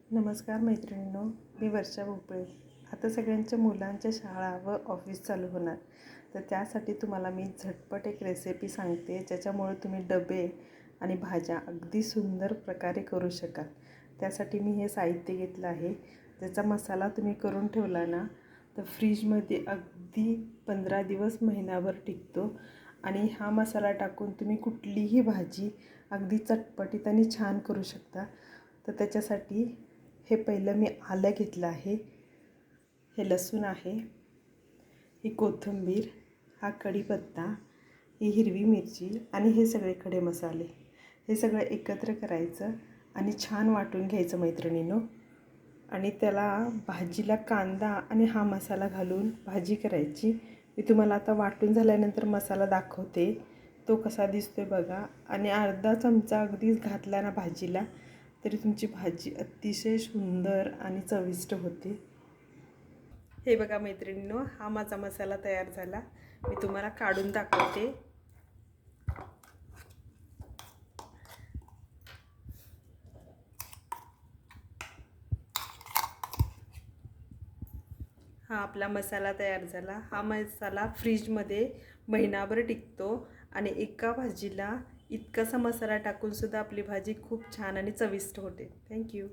नमस्कार मैत्रिणींनो, मी वर्षा भोपळे. आता सगळ्यांच्या मुलांच्या शाळा व ऑफिस चालू होणार, तर त्यासाठी तुम्हाला मी झटपट एक रेसिपी सांगते, ज्याच्यामुळे तुम्ही डबे आणि भाज्या अगदी सुंदर प्रकारे करू शकाल. त्यासाठी मी हे साहित्य घेतलं आहे. त्याचा मसाला तुम्ही करून ठेवला ना, तर फ्रीजमध्ये अगदी 15 दिवस महिनाभर टिकतो. आणि हा मसाला टाकून तुम्ही कुठलीही भाजी अगदी चटपटीत आणि छान करू शकता. तर त्याच्यासाठी हे पहिलं मी आलं घेतलं आहे, हे लसूण आहे, ही कोथिंबीर, हा कढीपत्ता, ही हिरवी मिरची आणि हे सगळे खडे मसाले. हे सगळं एकत्र करायचं आणि छान वाटून घ्यायचं मैत्रिणींनो. आणि त्याला भाजीला कांदा आणि हा मसाला घालून भाजी करायची. मी तुम्हाला आता वाटून झाल्यानंतर मसाला दाखवते, तो कसा दिसतोय बघा. आणि अर्धा चमचा अगदीच घातला ना भाजीला, तरी तुमची भाजी अतिशय सुंदर आणि चविष्ट होते. हे बघा मैत्रिणींनो, हा माझा मसाला तयार झाला. मी तुम्हाला काढून दाखवते. हा आपला मसाला तयार झाला. हा मसाला फ्रीजमध्ये महिनाभर टिकतो आणि एका भाजीला इतकासा मसाला टाकून सुद्धा आपली भाजी खूप छान आणि चविष्ट होते. थँक्यू.